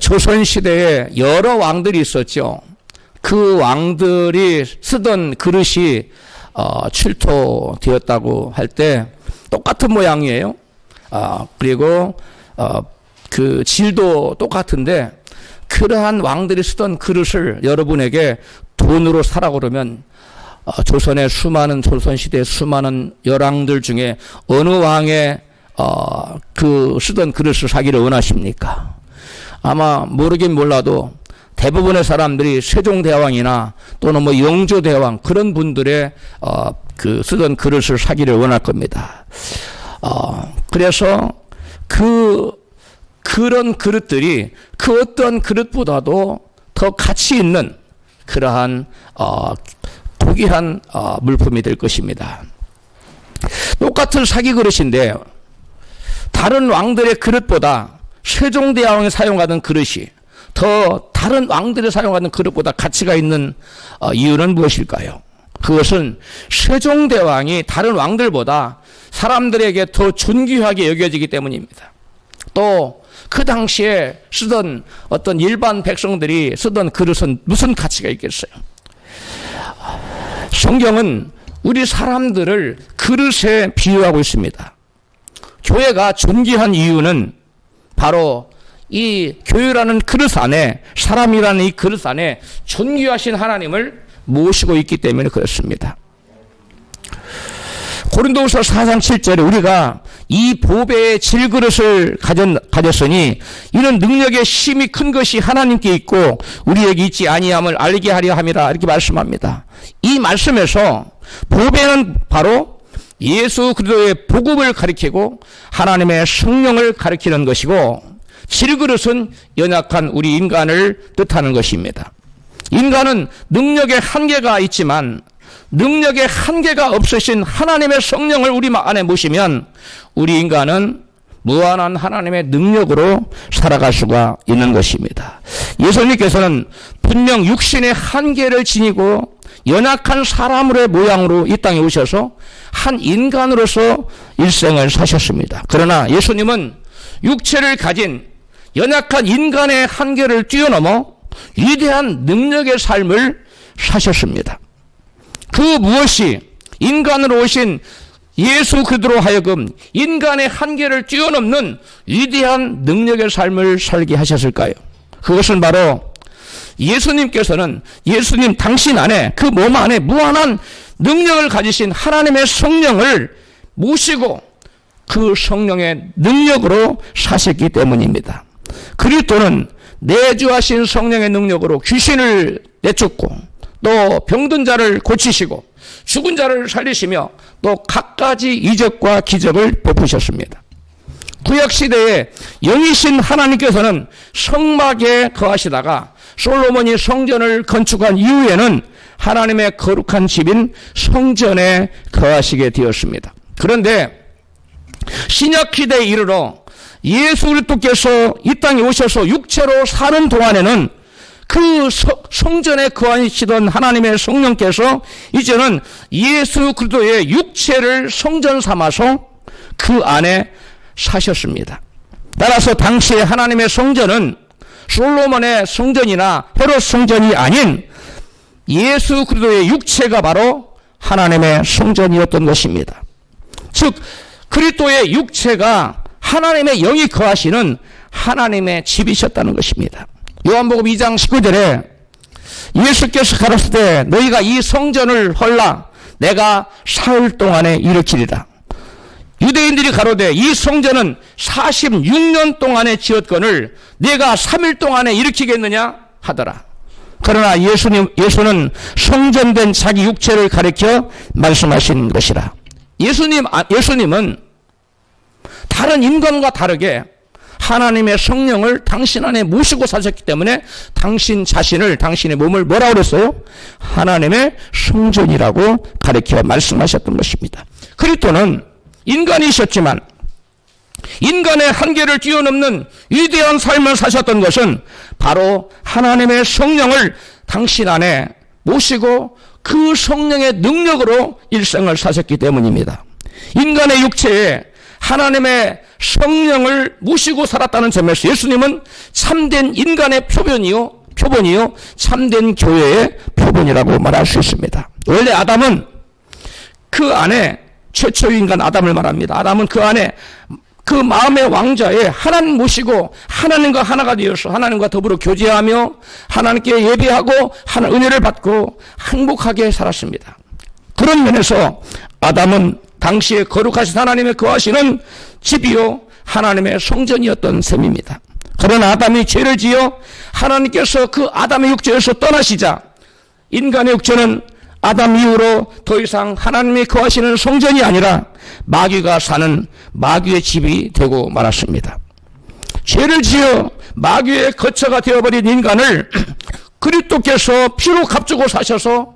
조선시대에 여러 왕들이 있었죠. 그 왕들이 쓰던 그릇이 출토되었다고 할 때 똑같은 모양이에요. 그리고 그 질도 똑같은데 그러한 왕들이 쓰던 그릇을 여러분에게 돈으로 사라고 그러면 조선의 조선시대의 수많은 열왕들 중에 어느 왕의 그 쓰던 그릇을 사기를 원하십니까? 아마 모르긴 몰라도 대부분의 사람들이 세종대왕이나 또는 뭐 영조대왕 그런 분들의 그 쓰던 그릇을 사기를 원할 겁니다. 그래서 그런 그릇들이 그 어떤 그릇보다도 더 가치 있는 그러한 고귀한 물품이 될 것입니다. 똑같은 사기 그릇인데 다른 왕들의 그릇보다 세종대왕이 사용하던 그릇이 더 다른 왕들이 사용하는 그릇보다 가치가 있는 이유는 무엇일까요? 그것은 세종대왕이 다른 왕들보다 사람들에게 더 존귀하게 여겨지기 때문입니다. 또 그 당시에 쓰던 어떤 일반 백성들이 쓰던 그릇은 무슨 가치가 있겠어요? 성경은 우리 사람들을 그릇에 비유하고 있습니다. 교회가 존귀한 이유는 바로 이 교회라는 그릇 안에, 사람이라는 이 그릇 안에 존귀하신 하나님을 모시고 있기 때문에 그렇습니다. 고린도후서 4장 7절에 우리가 이 보배의 질그릇을 가졌으니 이는 능력의 힘이 큰 것이 하나님께 있고 우리에게 있지 아니함을 알게 하려 함이라 이렇게 말씀합니다. 이 말씀에서 보배는 바로 예수 그리스도의 복음을 가리키고 하나님의 성령을 가리키는 것이고 질그릇은 연약한 우리 인간을 뜻하는 것입니다. 인간은 능력의 한계가 있지만 능력의 한계가 없으신 하나님의 성령을 우리 안에 모시면 우리 인간은 무한한 하나님의 능력으로 살아갈 수가 있는 것입니다. 예수님께서는 분명 육신의 한계를 지니고 연약한 사람의 모양으로 이 땅에 오셔서 한 인간으로서 일생을 사셨습니다. 그러나 예수님은 육체를 가진 연약한 인간의 한계를 뛰어넘어 위대한 능력의 삶을 사셨습니다. 그 무엇이 인간으로 오신 예수 그리스도로 하여금 인간의 한계를 뛰어넘는 위대한 능력의 삶을 살게 하셨을까요? 그것은 바로 예수님께서는 예수님 당신 안에 그 몸 안에 무한한 능력을 가지신 하나님의 성령을 모시고 그 성령의 능력으로 사셨기 때문입니다. 그리스도는 내주하신 성령의 능력으로 귀신을 내쫓고 또 병든 자를 고치시고 죽은 자를 살리시며 또 갖가지 이적과 기적을 베푸셨습니다. 구약시대에 영이신 하나님께서는 성막에 거하시다가 솔로몬이 성전을 건축한 이후에는 하나님의 거룩한 집인 성전에 거하시게 되었습니다. 그런데 신약시대에 이르러 예수 그리스도께서 이 땅에 오셔서 육체로 사는 동안에는 그 성전에 거하시던 하나님의 성령께서 이제는 예수 그리스도의 육체를 성전 삼아서 그 안에 사셨습니다. 따라서 당시에 하나님의 성전은 솔로몬의 성전이나 헤롯 성전이 아닌 예수 그리스도의 육체가 바로 하나님의 성전이었던 것입니다. 즉 그리스도의 육체가 하나님의 영이 거하시는 하나님의 집이셨다는 것입니다. 요한복음 2장 19절에 예수께서 가라사대 때 너희가 이 성전을 헐라 내가 사흘 동안에 일으키리라. 유대인들이 가로되 이 성전은 46년 동안에 지었거늘 내가 3일 동안에 일으키겠느냐 하더라. 그러나 예수는 성전된 자기 육체를 가리켜 말씀하신 것이라. 예수님은 다른 인간과 다르게 하나님의 성령을 당신 안에 모시고 사셨기 때문에 당신 자신을, 당신의 몸을 뭐라고 그랬어요? 하나님의 성전이라고 가르쳐 말씀하셨던 것입니다. 그리스도는 인간이셨지만 인간의 한계를 뛰어넘는 위대한 삶을 사셨던 것은 바로 하나님의 성령을 당신 안에 모시고 그 성령의 능력으로 일생을 사셨기 때문입니다. 인간의 육체에 하나님의 성령을 모시고 살았다는 점에서 예수님은 참된 인간의 표본이요 참된 교회의 표본이라고 말할 수 있습니다. 원래 아담은 그 안에 최초의 인간 아담을 말합니다. 아담은 그 안에 그 마음의 왕좌에 하나님 모시고 하나님과 하나가 되어서 하나님과 더불어 교제하며 하나님께 예배하고 하나님 은혜를 받고 행복하게 살았습니다. 그런 면에서 아담은 당시에 거룩하신 하나님의 거하시는 집이요 하나님의 성전이었던 셈입니다. 그러나 아담이 죄를 지어 하나님께서 그 아담의 육체에서 떠나시자 인간의 육체는 아담 이후로 더 이상 하나님이 거하시는 성전이 아니라 마귀가 사는 마귀의 집이 되고 말았습니다. 죄를 지어 마귀의 거처가 되어버린 인간을 그리스도께서 피로 값주고 사셔서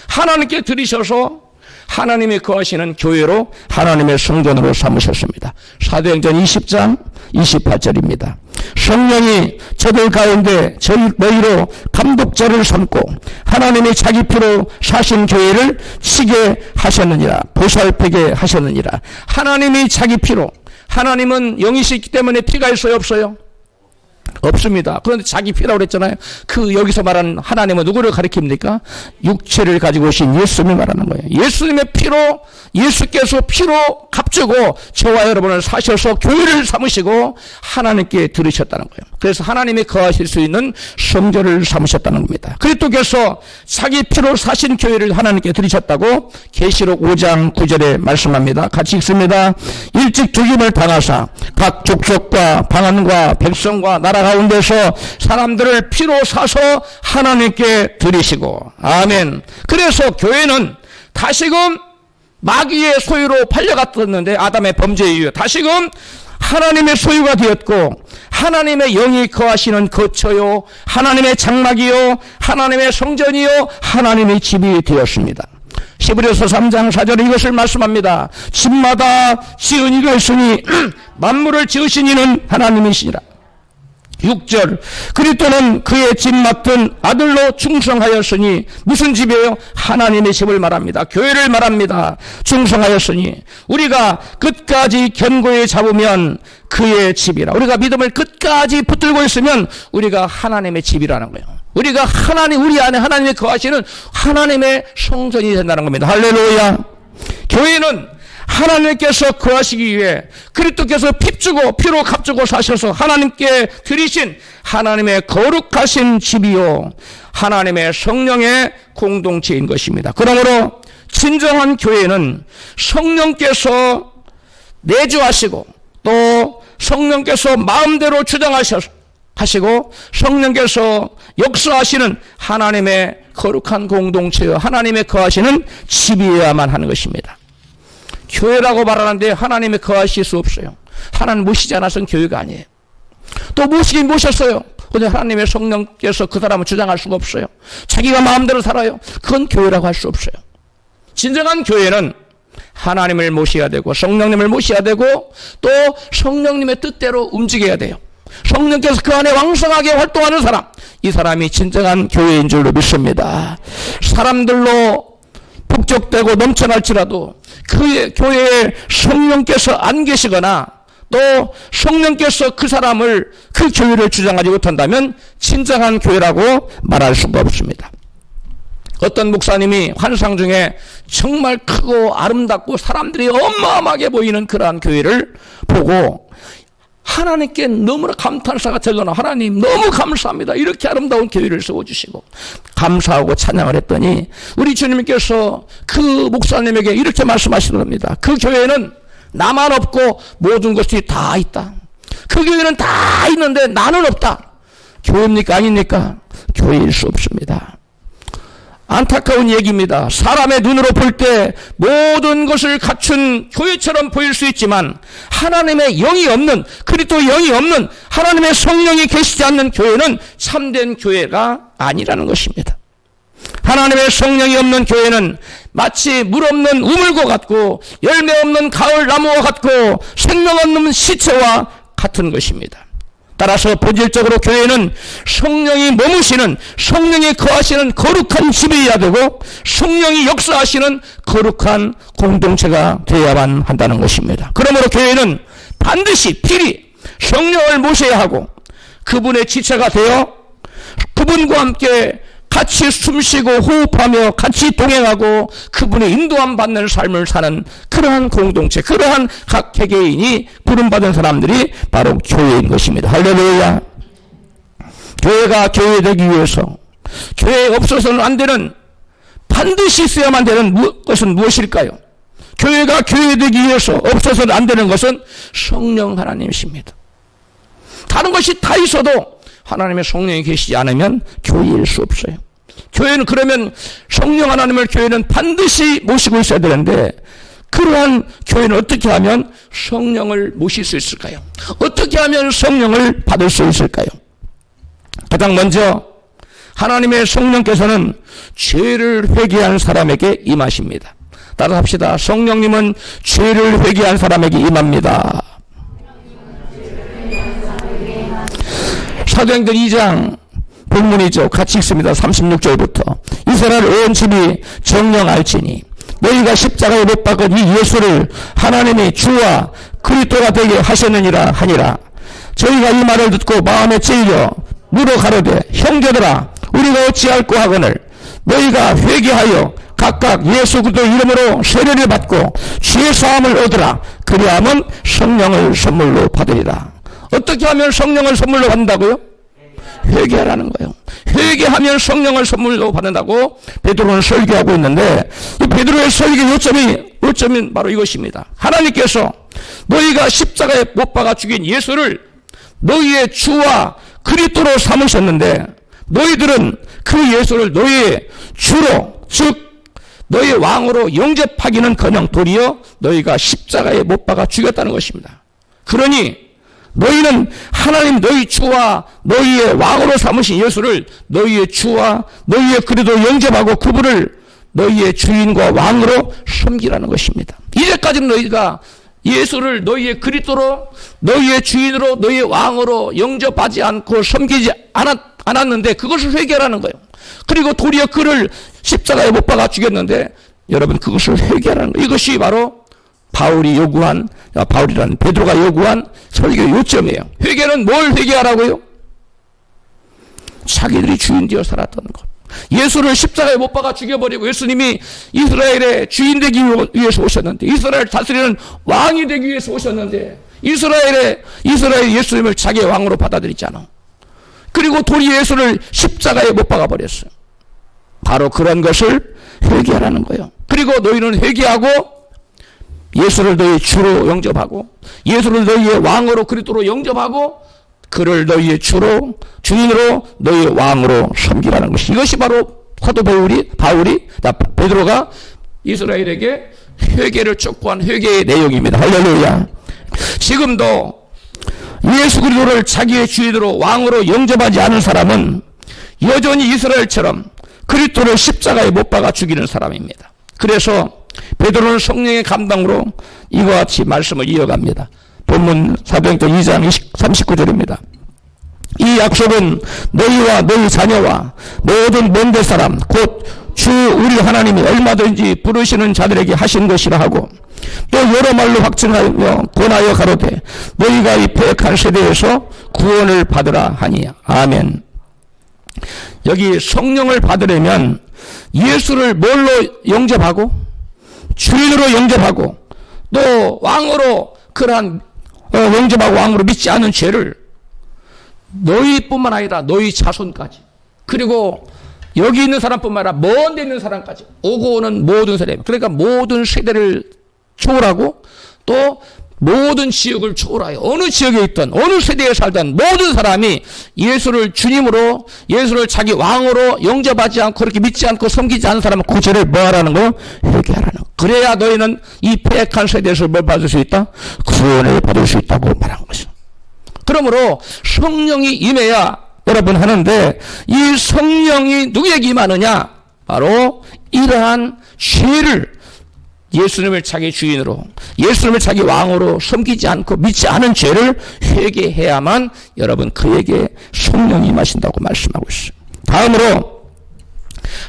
하나님께 드리셔서 하나님이 거하시는 교회로 하나님의 성전으로 삼으셨습니다. 사도행전 20장 28절입니다. 성령이 저들 가운데 너희로 감독자를 삼고 하나님이 자기 피로 사신 교회를 치게 하셨느니라. 보살피게 하셨느니라. 하나님이 자기 피로, 하나님은 영이시기 때문에 피가 있어요 없어요? 없습니다. 그런데 자기 피라고 그랬잖아요. 그 여기서 말하는 하나님은 누구를 가리킵니까? 육체를 가지고 오신 예수님을 말하는 거예요. 예수님의 피로, 예수께서 피로 값주고 저와 여러분을 사셔서 교회를 삼으시고 하나님께 들으셨다는 거예요. 그래서 하나님이 거하실 수 있는 성전을 삼으셨다는 겁니다. 그리스도께서 자기 피로 사신 교회를 하나님께 들으셨다고 계시록 5장 9절에 말씀합니다. 같이 읽습니다. 일찍 죽임을 당하사 각 족속과 방언과 백성과 나라 가운데서 사람들을 피로 사서 하나님께 드리시고 아멘. 그래서 교회는 다시금 마귀의 소유로 팔려갔었는데 아담의 범죄 이후에 다시금 하나님의 소유가 되었고 하나님의 영이 거하시는 거처요 하나님의 장막이요 하나님의 성전이요 하나님의 집이 되었습니다. 히브리서 3장 4절에 이것을 말씀합니다. 집마다 지은 이가 있으니 만물을 지으신 이는 하나님이시니라. 6절 그리스도는 그의 집 맡은 아들로 충성하였으니 무슨 집이에요? 하나님의 집을 말합니다. 교회를 말합니다. 충성하였으니 우리가 끝까지 견고히 잡으면 그의 집이라. 우리가 믿음을 끝까지 붙들고 있으면 우리가 하나님의 집이라는 거예요. 우리가 우리 안에 하나님이 거하시는 하나님의 성전이 된다는 겁니다. 할렐루야. 교회는 하나님께서 거하시기 위해 그리스도께서 피로 값주고 사셔서 하나님께 드리신 하나님의 거룩하신 집이요 하나님의 성령의 공동체인 것입니다. 그러므로 진정한 교회는 성령께서 내주하시고 또 성령께서 마음대로 주장하시고 성령께서 역사하시는 하나님의 거룩한 공동체요 하나님의 거하시는 집이어야만 하는 것입니다. 교회라고 말하는데 하나님의 거하실 수 없어요. 하나님 모시지 않아서는 교회가 아니에요. 또 모시긴 모셨어요. 그런데 하나님의 성령께서 그 사람을 주장할 수가 없어요. 자기가 마음대로 살아요. 그건 교회라고 할 수 없어요. 진정한 교회는 하나님을 모셔야 되고 성령님을 모셔야 되고 또 성령님의 뜻대로 움직여야 돼요. 성령께서 그 안에 왕성하게 활동하는 사람, 이 사람이 진정한 교회인 줄로 믿습니다. 사람들로 북적대고 넘쳐날지라도 그 교회에 성령께서 안 계시거나 또 성령께서 그 사람을 그 교회를 주장하지 못한다면 진정한 교회라고 말할 수가 없습니다. 어떤 목사님이 환상 중에 정말 크고 아름답고 사람들이 어마어마하게 보이는 그러한 교회를 보고 하나님께 너무나 감탄사가 들려나 하나님 너무 감사합니다. 이렇게 아름다운 교회를 세워주시고 감사하고 찬양을 했더니 우리 주님께서 그 목사님에게 이렇게 말씀하시는 겁니다. 그 교회는 나만 없고 모든 것이 다 있다. 그 교회는 다 있는데 나는 없다. 교회입니까 아닙니까? 교회일 수 없습니다. 안타까운 얘기입니다. 사람의 눈으로 볼 때 모든 것을 갖춘 교회처럼 보일 수 있지만 하나님의 영이 없는 그리스도 영이 없는 하나님의 성령이 계시지 않는 교회는 참된 교회가 아니라는 것입니다. 하나님의 성령이 없는 교회는 마치 물 없는 우물과 같고 열매 없는 가을 나무와 같고 생명 없는 시체와 같은 것입니다. 따라서 본질적으로 교회는 성령이 머무시는, 성령이 거하시는 거룩한 집이어야 되고 성령이 역사하시는 거룩한 공동체가 되어야만 한다는 것입니다. 그러므로 교회는 반드시 필히 성령을 모셔야 하고 그분의 지체가 되어 그분과 함께 같이 숨쉬고 호흡하며 같이 동행하고 그분의 인도함 받는 삶을 사는 그러한 공동체, 그러한 각 개개인이 부름받은 사람들이 바로 교회인 것입니다. 할렐루야. 교회가 교회되기 위해서 교회에 없어서는 안 되는, 반드시 있어야만 되는 것은 무엇일까요? 교회가 교회되기 위해서 없어서는 안 되는 것은 성령 하나님이십니다. 다른 것이 다 있어도 하나님의 성령이 계시지 않으면 교회일 수 없어요. 교회는 그러면 성령 하나님을 교회는 반드시 모시고 있어야 되는데 그러한 교회는 어떻게 하면 성령을 모실 수 있을까요? 어떻게 하면 성령을 받을 수 있을까요? 가장 먼저 하나님의 성령께서는 죄를 회개한 사람에게 임하십니다. 따라 합시다. 성령님은 죄를 회개한 사람에게 임합니다. 사도행전 2장 본문이죠. 같이 읽습니다. 36절부터. 이스라엘 온 집이 정령 알지니 너희가 십자가에 못 박은 이 예수를 하나님이 주와 그리스도가 되게 하셨느니라 하니라. 저희가 이 말을 듣고 마음에 찔려 물어 가로되 형제들아 우리가 어찌할꼬 하거늘 너희가 회개하여 각각 예수 그리스도 이름으로 세례를 받고 죄 사함을 얻으라. 그리하면 성령을 선물로 받으리라. 어떻게 하면 성령을 선물로 받는다고요? 회개하라는 거예요. 회개하면 성령을 선물로 받는다고 베드로는 설교하고 있는데 이 베드로의 설교 요점이 바로 이것입니다. 하나님께서 너희가 십자가에 못 박아 죽인 예수를 너희의 주와 그리스도로 삼으셨는데 너희들은 그 예수를 너희의 주로, 즉 너희의 왕으로 영접하기는커녕 도리어 너희가 십자가에 못 박아 죽였다는 것입니다. 그러니 너희는 하나님 너희 주와 너희의 왕으로 삼으신 예수를 너희의 주와 너희의 그리스도 영접하고 그분을 너희의 주인과 왕으로 섬기라는 것입니다. 이제까지는 너희가 예수를 너희의 그리스도로 너희의 주인으로 너희의 왕으로 영접하지 않고 섬기지 않았는데 그것을 회개하라는 거예요. 그리고 도리어 그를 십자가에 못 박아 죽였는데 여러분 그것을 회개하라는 거예요. 이것이 바로 바울이라는 베드로가 요구한 설교 요점이에요. 회개는 뭘 회개하라고요? 자기들이 주인 되어 살았던 것. 예수를 십자가에 못 박아 죽여버리고 예수님이 이스라엘의 주인 되기 위해서 오셨는데 이스라엘 다스리는 왕이 되기 위해서 오셨는데 이스라엘 예수님을 자기의 왕으로 받아들이잖아. 그리고 도리 예수를 십자가에 못 박아 버렸어요. 바로 그런 것을 회개하라는 거예요. 그리고 너희는 회개하고 예수를 너희의 주로 영접하고 예수를 너희의 왕으로 그리스도로 영접하고 그를 너희의 주로 주인으로 너희의 왕으로 섬기라는 것이 이것이 바로 사도 베드로가 이스라엘에게 회개를 촉구한 회개의 내용입니다. 할렐루야. 지금도 예수 그리스도를 자기의 주인으로 왕으로 영접하지 않은 사람은 여전히 이스라엘처럼 그리스도를 십자가에 못 박아 죽이는 사람입니다. 그래서 베드로는 성령의 감당으로 이와 같이 말씀을 이어갑니다. 본문 사도행전 2장 39절입니다. 이 약속은 너희와 너희 자녀와 모든 먼데 사람 곧 주 우리 하나님이 얼마든지 부르시는 자들에게 하신 것이라 하고 또 여러 말로 확증하며 권하여 가로되 너희가 이 패역한 세대에서 구원을 받으라 하니 아멘. 여기 성령을 받으려면 예수를 뭘로 영접하고 주인으로 영접하고 또 왕으로 그러한 영접하고 왕으로 믿지 않은 죄를 너희뿐만 아니라 너희 자손까지 그리고 여기 있는 사람뿐만 아니라 먼 데 있는 사람까지 오고 오는 모든 사람 그러니까 모든 세대를 초월하고 또 모든 지역을 초월하여 어느 지역에 있던 어느 세대에 살던 모든 사람이 예수를 주님으로 예수를 자기 왕으로 영접하지 않고 그렇게 믿지 않고 섬기지 않은 사람은 그 죄를 뭐 하라는 거예요? 회개하라는 거예요. 그래야 너희는 이 패역한 세대에서 뭘 받을 수 있다? 구원을 받을 수 있다고 말한 것이죠. 그러므로 성령이 임해야 여러분 하는데 이 성령이 누구에게 임하느냐? 바로 이러한 죄를 예수님을 자기 주인으로, 예수님을 자기 왕으로 섬기지 않고 믿지 않은 죄를 회개해야만 여러분 그에게 성령이 임하신다고 말씀하고 있어요. 다음으로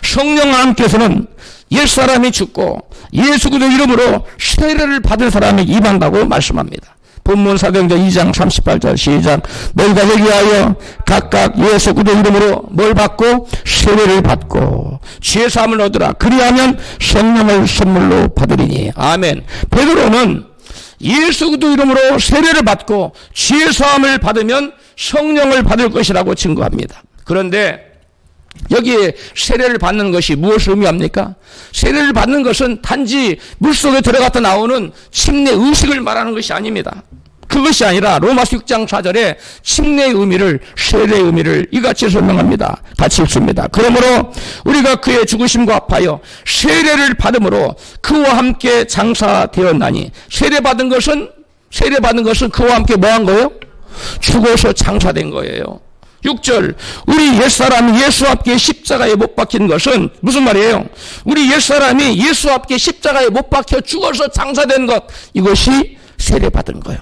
성령 하나님께서는 옛사람이 죽고 예수 그리스도 이름으로 세례를 받은 사람이 임한다고 말씀합니다. 본문 사도행전 2장 38절 시작. 너희가 회개하여 각각 예수 그리스도 이름으로 뭘 받고 세례를 받고 죄사함을 얻으라. 그리하면 성령을 선물로 받으리니. 아멘. 베드로는 예수 그리스도 이름으로 세례를 받고 죄사함을 받으면 성령을 받을 것이라고 증거합니다. 그런데 여기에 세례를 받는 것이 무엇을 의미합니까? 세례를 받는 것은 단지 물속에 들어갔다 나오는 침례 의식을 말하는 것이 아닙니다. 그것이 아니라 로마서 6장 4절에 침례의 의미를, 세례의 의미를 이같이 설명합니다. 같이 읽습니다. 그러므로 우리가 그의 죽으심과 합하여 세례를 받음으로 그와 함께 장사되었나니. 세례받은 것은 그와 함께 뭐 한 거예요? 죽어서 장사된 거예요. 6절, 우리 옛사람이 예수 앞에 십자가에 못 박힌 것은 무슨 말이에요? 우리 옛사람이 예수 앞에 십자가에 못 박혀 죽어서 장사된 것, 이것이 세례받은 거예요.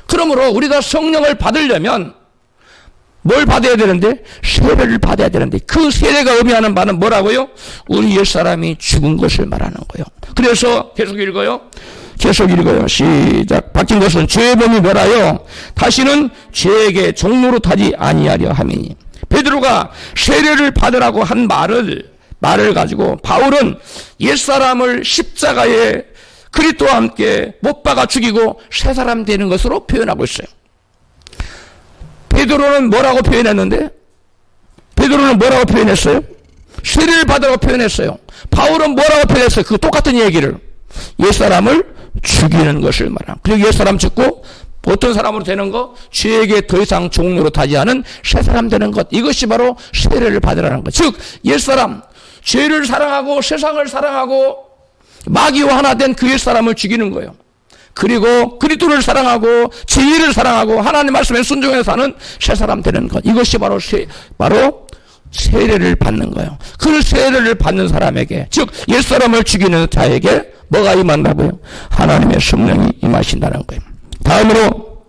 그러므로 우리가 성령을 받으려면 뭘 받아야 되는데? 세례를 받아야 되는데, 그 세례가 의미하는 바는 뭐라고요? 우리 옛사람이 죽은 것을 말하는 거예요. 그래서 계속 읽어요. 시작. 박힌 것은 죄의 범이 멸하여 다시는 죄에게 종로로 타지 아니하려 함이니. 베드로가 세례를 받으라고 한 말을 가지고 바울은 옛사람을 십자가에 그리스도와 함께 못 박아 죽이고 새 사람 되는 것으로 표현하고 있어요. 베드로는 뭐라고 표현했는데? 베드로는 뭐라고 표현했어요? 세례를 받으라고 표현했어요. 바울은 뭐라고 표현했어요? 그 똑같은 얘기를. 옛사람을 죽이는 것을 말합니다. 그리고 옛사람 죽고 어떤 사람으로 되는 것? 죄에게 더 이상 종로로 타지 않은 새 사람 되는 것. 이것이 바로 세례를 받으라는 것. 즉 옛사람, 죄를 사랑하고 세상을 사랑하고 마귀와 하나 된 그 옛사람을 죽이는 거예요. 그리고 그리스도를 사랑하고 진리를 사랑하고 하나님 말씀에 순종해서 사는 새 사람 되는 것. 이것이 바로 세례를 받는 거예요. 그 세례를 받는 사람에게, 즉 옛사람을 죽이는 자에게 뭐가 임한다고요? 하나님의 성령이 임하신다는 거예요. 다음으로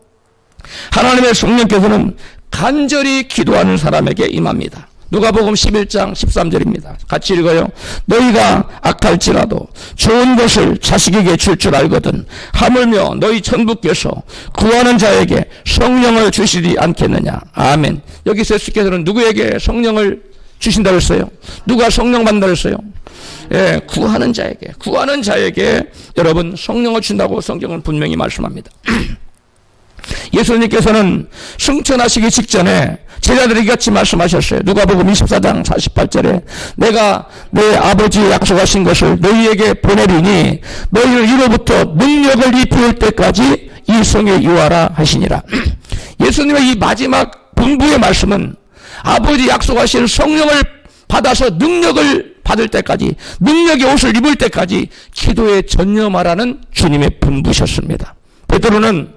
하나님의 성령께서는 간절히 기도하는 사람에게 임합니다. 누가복음 11장 13절입니다. 같이 읽어요. 너희가 악할지라도 좋은 것을 자식에게 줄 줄 알거든 하물며 너희 천부께서 구하는 자에게 성령을 주시지 않겠느냐. 아멘. 여기서 예수께서는 누구에게 성령을 주신다고 했어요? 누가 성령 받는다고 했어요? 예, 구하는 자에게 여러분 성령을 준다고 성경은 분명히 말씀합니다. 예수님께서는 승천하시기 직전에 제자들에게 같이 말씀하셨어요. 누가복음 24장 48절에 내가 내 아버지의 약속하신 것을 너희에게 보내리니 너희를 이로부터 능력을 입힐 때까지 이 성에 유하라 하시니라. 예수님의 이 마지막 분부의 말씀은 아버지 약속하신 성령을 받아서 능력을 받을 때까지, 능력의 옷을 입을 때까지 기도에 전념하라는 주님의 분부셨습니다. 베드로는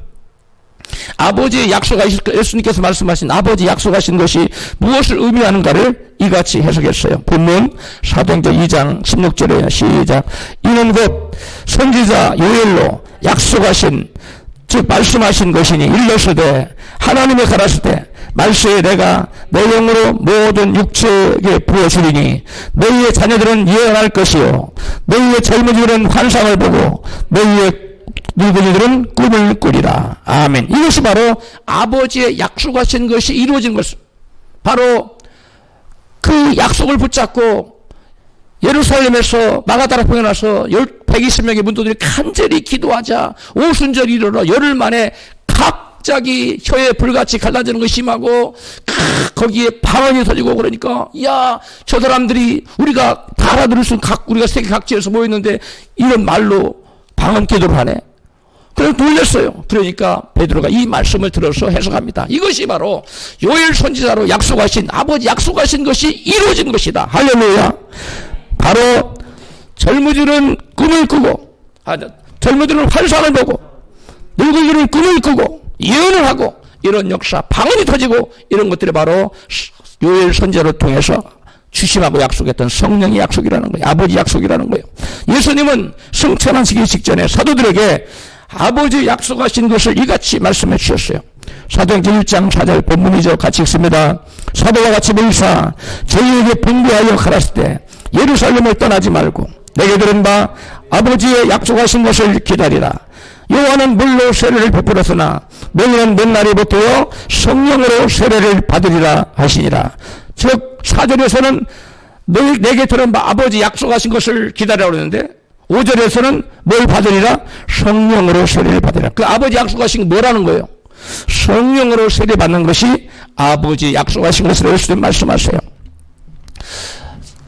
아버지의 약속하신, 예수님께서 말씀하신 아버지 약속하신 것이 무엇을 의미하는가를 이같이 해석했어요. 본문 사도행전 2장 16절에 시작. 이는 곧 선지자 요엘로 약속하신, 즉 말씀하신 것이니 일렀으되 하나님의 가라사대 말세에 내가 내 영으로 모든 육체에게 부어주리니 너희의 자녀들은 예언할 것이요 너희의 젊은이들은 환상을 보고 너희의 늙은이들은 꿈을 꾸리라. 아멘. 이것이 바로 아버지의 약속하신 것이 이루어진 것입니다. 바로 그 약속을 붙잡고 예루살렘에서 마가다라 평에 나서 120명의 문도들이 간절히 기도하자 오순절이 이르러 열흘 만에 갑자기 혀에 불같이 갈라지는 것이 심하고 거기에 방언이 터지고 그러니까 야, 저 사람들이 우리가 다 알아들을 수 있는 우리가 세계 각지에서 모였는데 이런 말로 방언 기도를 하네. 그래서 놀랐어요. 그러니까 베드로가 이 말씀을 들어서 해석합니다. 이것이 바로 요엘 선지자로 약속하신, 아버지 약속하신 것이 이루어진 것이다. 할렐루야. 바로 젊은이들은 꿈을 꾸고, 젊은이들은 환상을 보고, 늙은이들은 꿈을 꾸고 예언을 하고 이런 역사, 방언이 터지고 이런 것들이 바로 요엘 선지자를 통해서 주심하고 약속했던 성령의 약속이라는 거예요. 아버지 약속이라는 거예요. 예수님은 성천하시기 직전에 사도들에게 아버지 약속하신 것을 이같이 말씀해 주셨어요. 사도행전 1장 4절 본문이죠. 같이 읽습니다. 사도와 같이 모이사 저희에게 분부하여 가라실 때 예루살렘을 떠나지 말고 내게 들은 바 아버지의 약속하신 것을 기다리라. 요한은 물로 세례를 베풀었으나 너희는 맨날이 붙어 성령으로 세례를 받으리라 하시니라. 즉 4절에서는 너희 내게 들은 바 아버지 약속하신 것을 기다리라고 그러는데 5절에서는 뭘 받으리라? 성령으로 세례를 받으리라. 그 아버지 약속하신 게 뭐라는 거예요? 성령으로 세례 받는 것이 아버지 약속하신 것으로 예수님 말씀하세요.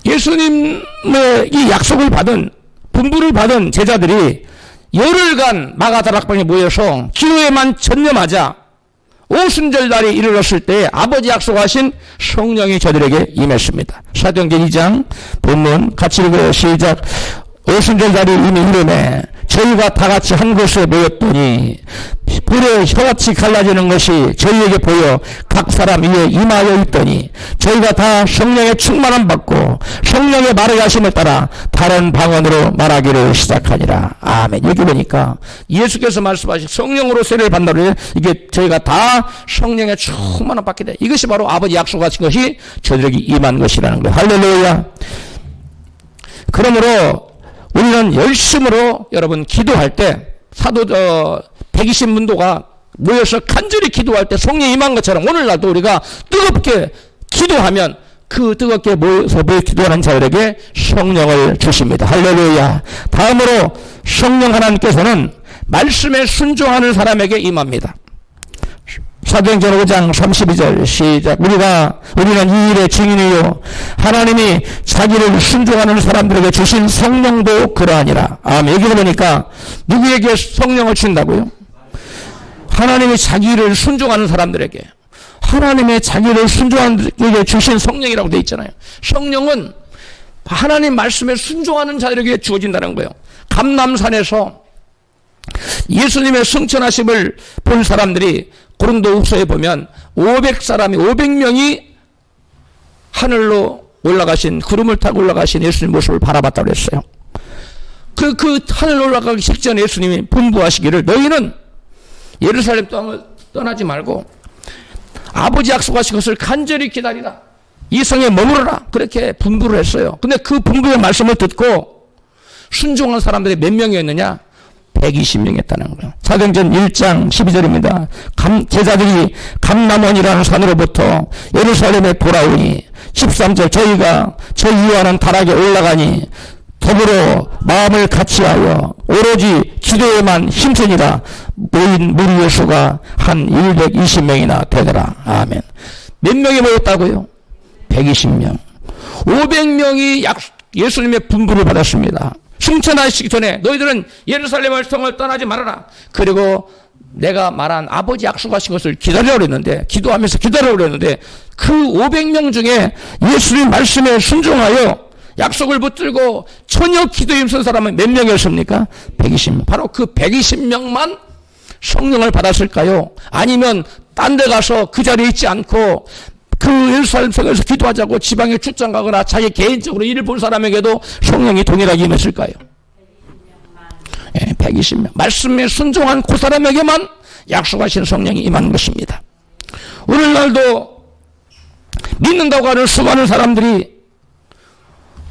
예수님의 이 약속을 받은 분부를 받은 제자들이 열흘간 마가다락방에 모여서 기도에만 전념하자 오순절날이 이르렀을 때 아버지 약속하신 성령이 저들에게 임했습니다. 사도행전 2장 본문 같이 읽어요. 시작. 오순절날이 이미 이르매 저희가 다 같이 한 곳에 모였더니 불에 혀같이 갈라지는 것이 저희에게 보여 각 사람 위에 임하여 있더니 저희가 다 성령의 충만함 받고 성령의 말을 하심을 따라 다른 방언으로 말하기를 시작하니라. 아멘. 여기 보니까 예수께서 말씀하신 성령으로 세례를 받는다고 이게 저희가 다 성령의 충만함 받게 돼. 이것이 바로 아버지 약속하신 것이 저들에게 임한 것이라는 거예요. 할렐루야. 그러므로 우리는 열심으로 여러분 기도할 때 사도 120문도가 모여서 간절히 기도할 때 성령이 임한 것처럼 오늘날도 우리가 뜨겁게 기도하면 그 뜨겁게 모여서 기도하는 자들에게 성령을 주십니다. 할렐루야. 다음으로 성령 하나님께서는 말씀에 순종하는 사람에게 임합니다. 사도행전 5장 32절 시작. 우리는 이 일의 증인이요 하나님이 자기를 순종하는 사람들에게 주신 성령도 그러하니라. 아멘. 여기 보니까 누구에게 성령을 준다고요? 하나님이 자기를 순종하는 사람들에게, 하나님의 자기를 순종하는 자에게 주신 성령이라고 되어 있잖아요. 성령은 하나님 말씀에 순종하는 자들에게 주어진다는 거예요. 감람산에서 예수님의 승천하심을 본 사람들이 고린도후서에 보면 500명이 하늘로 올라가신, 구름을 타고 올라가신 예수님 모습을 바라봤다고 그랬어요. 그 하늘 올라가기 직전에 예수님이 분부하시기를 너희는 예루살렘 땅을 떠나지 말고 아버지 약속하신 것을 간절히 기다리라. 이 성에 머무르라. 그렇게 분부를 했어요. 근데 그 분부의 말씀을 듣고 순종한 사람들이 몇 명이었느냐? 120명이었다는 거예요. 사도행전 1장 12절입니다. 제자들이 감람원이라는 산으로부터 예루살렘에 돌아오니 13절 저희가 저 이와는 다락에 올라가니 더불어 마음을 같이하여 오로지 기도에만 힘쓰니라. 모인 무리의 수가 한 120명이나 되더라. 아멘. 몇 명이 모였다고요? 120명. 500명이 예수님의 분부를 받았습니다. 승천하시기 전에 너희들은 예루살렘을 성을 떠나지 말아라. 그리고 내가 말한 아버지 약속하신 것을 기다리라고 했는데, 기도하면서 기다리라고 했는데 그 500명 중에 예수님 말씀에 순종하여 약속을 붙들고 전혀 기도에 힘쓴 사람은 몇 명이었습니까? 120명. 바로 그 120명만 성령을 받았을까요? 아니면 딴 데 가서 그 자리에 있지 않고 그 예루살렘 성에서 기도하자고 지방에 출장 가거나 자기 개인적으로 일을 본 사람에게도 성령이 동일하게 임했을까요? 120명. 말씀에 순종한 그 사람에게만 약속하신 성령이 임하는 것입니다. 오늘날도 믿는다고 하는 수많은 사람들이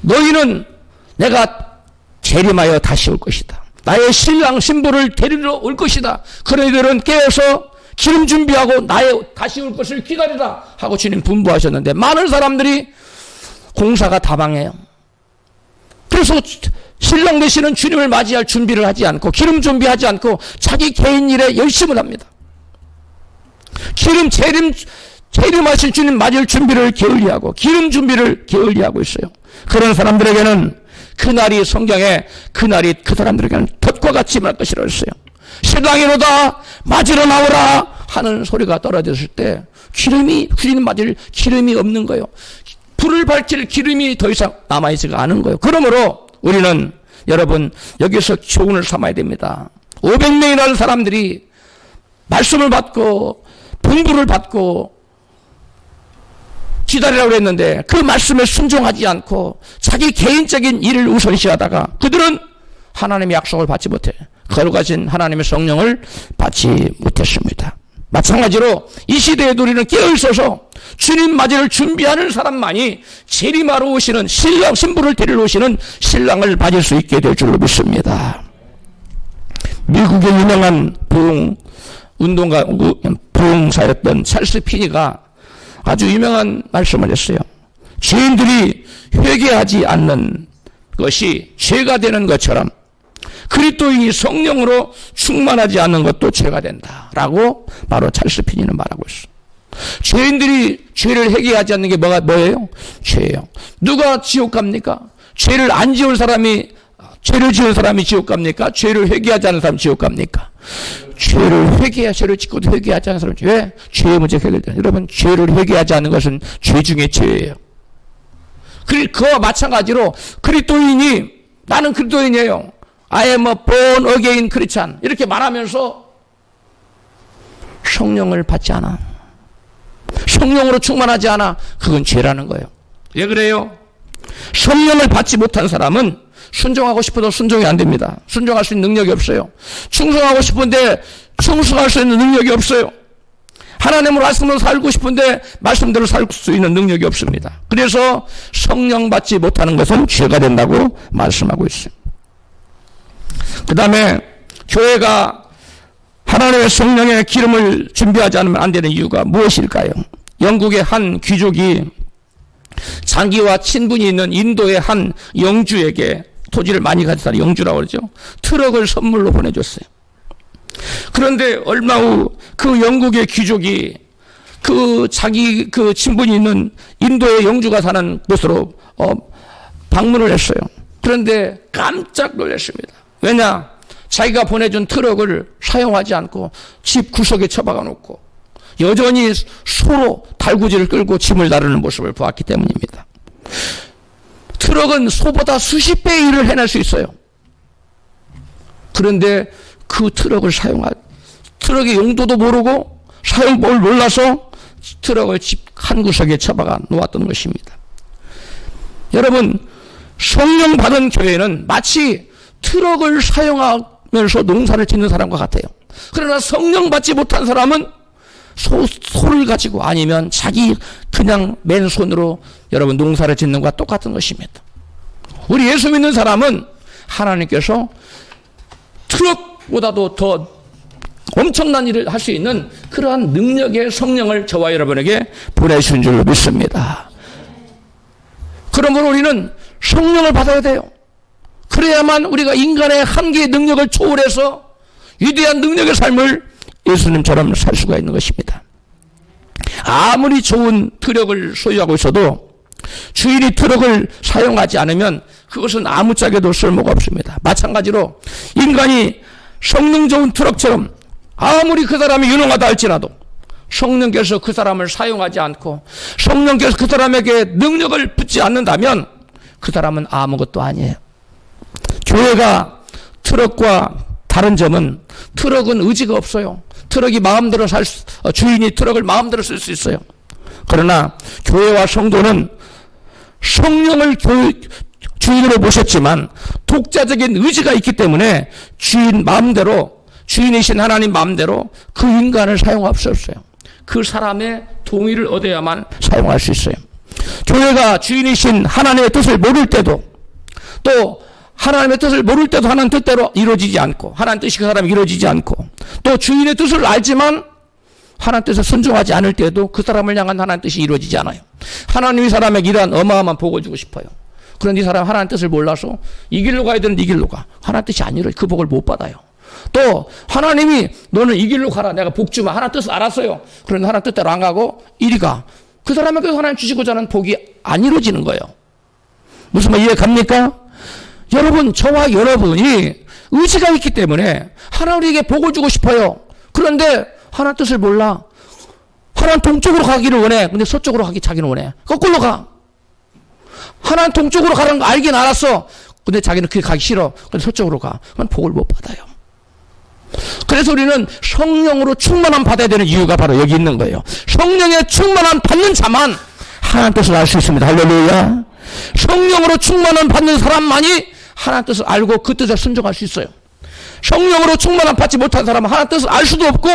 너희는 내가 재림하여 다시 올 것이다. 나의 신랑 신부를 데리러 올 것이다. 그러이들은 깨어서 기름 준비하고 나의 다시 올 것을 기다리라 하고 주님 분부하셨는데 많은 사람들이 공사가 다방해요. 그래서 신랑 되시는 주님을 맞이할 준비를 하지 않고 기름 준비하지 않고 자기 개인 일에 열심을 합니다. 재림하신 주님 맞이할 준비를 게을리하고 기름 준비를 게을리하고 있어요. 그런 사람들에게는 그날이 성경에 그날이 그 사람들에게는 덫과 같이 말 것이라고 했어요. 신랑이로다 맞으러 나오라 하는 소리가 떨어졌을 때 주님 맞을 기름이 없는 거예요. 불을 밝힐 기름이 더 이상 남아있지가 않은 거예요. 그러므로 우리는 여러분 여기서 교훈을 삼아야 됩니다. 500명이라는 사람들이 말씀을 받고 분부를 받고 기다리라고 했는데 그 말씀에 순종하지 않고 자기 개인적인 일을 우선시하다가 그들은 하나님의 약속을 받지 못해 거룩하신 하나님의 성령을 받지 못했습니다. 마찬가지로 이 시대에도 우리는 깨어있어서 주님 맞이를 준비하는 사람만이 재림하러 오시는 신랑, 신부를 데리러 오시는 신랑을 맞을 수 있게 될 줄로 믿습니다. 미국의 유명한 부흥사였던 찰스 피니가 아주 유명한 말씀을 했어요. 죄인들이 회개하지 않는 것이 죄가 되는 것처럼 그리스도인이 성령으로 충만하지 않는 것도 죄가 된다라고 바로 찰스 피니는 말하고 있어요. 죄인들이 죄를 회개하지 않는 게 뭐예요? 죄예요. 누가 지옥 갑니까? 죄를 안 지은 사람이, 죄를 지은 사람이 지옥 갑니까? 죄를 회개하지 않는 사람이 지옥 갑니까? 죄를 짓고도 회개하지 않는 사람이 왜? 죄의 문제가 해결돼요. 여러분, 죄를 회개하지 않는 것은 죄 중에 죄예요. 그와 마찬가지로 그리스도인이, 나는 그리스도인이에요, I am a born again Christian, 이렇게 말하면서 성령을 받지 않아, 성령으로 충만하지 않아, 그건 죄라는 거예요. 왜 그래요? 성령을 받지 못한 사람은 순종하고 싶어도 순종이 안 됩니다. 순종할 수 있는 능력이 없어요. 충성하고 싶은데 충성할 수 있는 능력이 없어요. 하나님의 말씀으로 살고 싶은데 말씀대로 살 수 있는 능력이 없습니다. 그래서 성령 받지 못하는 것은 죄가 된다고 말씀하고 있어요. 그 다음에 교회가 하나님의 성령의 기름을 준비하지 않으면 안 되는 이유가 무엇일까요? 영국의 한 귀족이 장기와 친분이 있는 인도의 한 영주에게, 토지를 많이 가진 사람 영주라고 그러죠, 트럭을 선물로 보내줬어요. 그런데 얼마 후 그 영국의 귀족이 자기 친분이 있는 인도의 영주가 사는 곳으로 방문을 했어요. 그런데 깜짝 놀랐습니다. 왜냐? 자기가 보내준 트럭을 사용하지 않고 집 구석에 처박아 놓고 여전히 소로 달구지를 끌고 짐을 나르는 모습을 보았기 때문입니다. 트럭은 소보다 수십 배의 일을 해낼 수 있어요. 그런데 그 트럭의 용도도 모르고 사용법을 몰라서 트럭을 집 한 구석에 처박아 놓았던 것입니다. 여러분, 성령 받은 교회는 마치 트럭을 사용하면서 농사를 짓는 사람과 같아요. 그러나 성령 받지 못한 사람은 소를 가지고, 아니면 자기 그냥 맨손으로 여러분 농사를 짓는 것과 똑같은 것입니다. 우리 예수 믿는 사람은 하나님께서 트럭보다도 더 엄청난 일을 할 수 있는 그러한 능력의 성령을 저와 여러분에게 보내주신 줄로 믿습니다. 그러므로 우리는 성령을 받아야 돼요. 그래야만 우리가 인간의 한계의 능력을 초월해서 위대한 능력의 삶을 예수님처럼 살 수가 있는 것입니다. 아무리 좋은 트럭을 소유하고 있어도 주인이 트럭을 사용하지 않으면 그것은 아무짝에도 쓸모가 없습니다. 마찬가지로 인간이 성능 좋은 트럭처럼 아무리 그 사람이 유능하다 할지라도 성령께서 그 사람을 사용하지 않고 성령께서 그 사람에게 능력을 붓지 않는다면 그 사람은 아무것도 아니에요. 교회가 트럭과 다른 점은, 트럭은 의지가 없어요. 트럭이 마음대로 주인이 트럭을 마음대로 쓸 수 있어요. 그러나 교회와 성도는 성령을 주인으로 모셨지만 독자적인 의지가 있기 때문에 주인이신 하나님 마음대로 그 인간을 사용할 수 없어요. 그 사람의 동의를 얻어야만 사용할 수 있어요. 교회가 주인이신 하나님의 뜻을 모를 때도, 또 하나님의 뜻을 모를 때도 하나님 뜻대로 이루어지지 않고, 하나님 뜻이 그 사람이 이루어지지 않고, 또 주인의 뜻을 알지만 하나님 뜻에 순종하지 않을 때도 그 사람을 향한 하나님 뜻이 이루어지지 않아요. 하나님이 사람에게 이러한 어마어마한 복을 주고 싶어요. 그런데 이 사람 하나님 뜻을 몰라서 이 길로 가야 되는데 이 길로 가. 하나님 뜻이 아니라 그 복을 못 받아요. 또 하나님이 너는 이 길로 가라, 내가 복 주마, 하나님 뜻을 알았어요. 그런데 하나님 뜻대로 안 가고 이리 가. 그 사람에게 하나님 주시고자 하는 복이 안 이루어지는 거예요. 무슨 말 이해 갑니까? 여러분, 저와 여러분이 의지가 있기 때문에 하나님에게 복을 주고 싶어요. 그런데 하나님 뜻을 몰라. 하나님 동쪽으로 가기를 원해. 근데 서쪽으로 가기 자기는 원해. 거꾸로 가. 하나님 동쪽으로 가는 거 알긴 알았어. 근데 자기는 그게 가기 싫어. 근데 서쪽으로 가. 그건 복을 못 받아요. 그래서 우리는 성령으로 충만함 받아야 되는 이유가 바로 여기 있는 거예요. 성령의 충만함 받는 자만 하나님 뜻을 알 수 있습니다. 할렐루야. 성령으로 충만함 받는 사람만이 하나님 뜻을 알고 그 뜻에 순종할 수 있어요. 성령으로 충만함 받지 못한 사람은 하나님 뜻을 알 수도 없고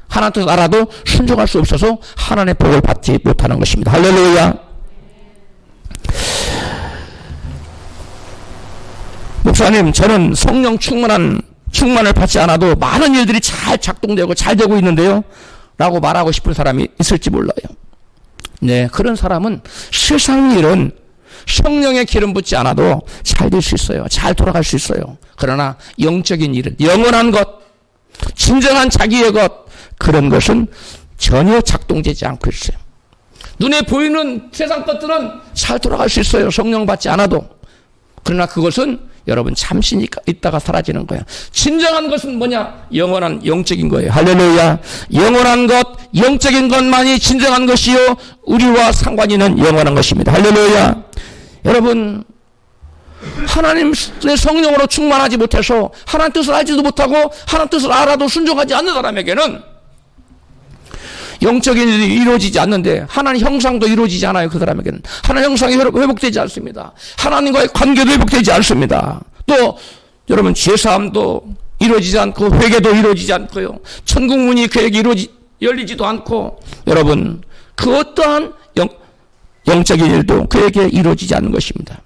하나님 뜻을 알아도 순종할 수 없어서 하나님의 복을 받지 못하는 것입니다. 할렐루야. 목사님, 저는 성령 충만을 받지 않아도 많은 일들이 잘 작동되고 잘 되고 있는데요 라고 말하고 싶은 사람이 있을지 몰라요. 네, 그런 사람은 세상 일은 성령의 기름 붓지 않아도 잘 될 수 있어요. 잘 돌아갈 수 있어요. 그러나 영적인 일은, 영원한 것, 진정한 자기의 것, 그런 것은 전혀 작동되지 않고 있어요. 눈에 보이는 세상 것들은 잘 돌아갈 수 있어요. 성령 받지 않아도. 그러나 그것은 여러분 잠시 있다가 사라지는 거예요. 진정한 것은 뭐냐? 영원한 영적인 거예요. 할렐루야. 영원한 것, 영적인 것만이 진정한 것이요 우리와 상관이 있는 영원한 것입니다. 할렐루야. 여러분, 하나님의 성령으로 충만하지 못해서 하나님 뜻을 알지도 못하고 하나님 뜻을 알아도 순종하지 않는 사람에게는 영적인 일이 이루어지지 않는데 하나님 형상도 이루어지지 않아요. 그 사람에게는 하나님 형상이 회복되지 않습니다. 하나님과의 관계도 회복되지 않습니다. 또 여러분, 죄사함도 이루어지지 않고 회개도 이루어지지 않고요, 천국문이 그에게 열리지도 않고, 여러분, 그 어떠한 영적인 일도 그에게 이루어지지 않는 것입니다.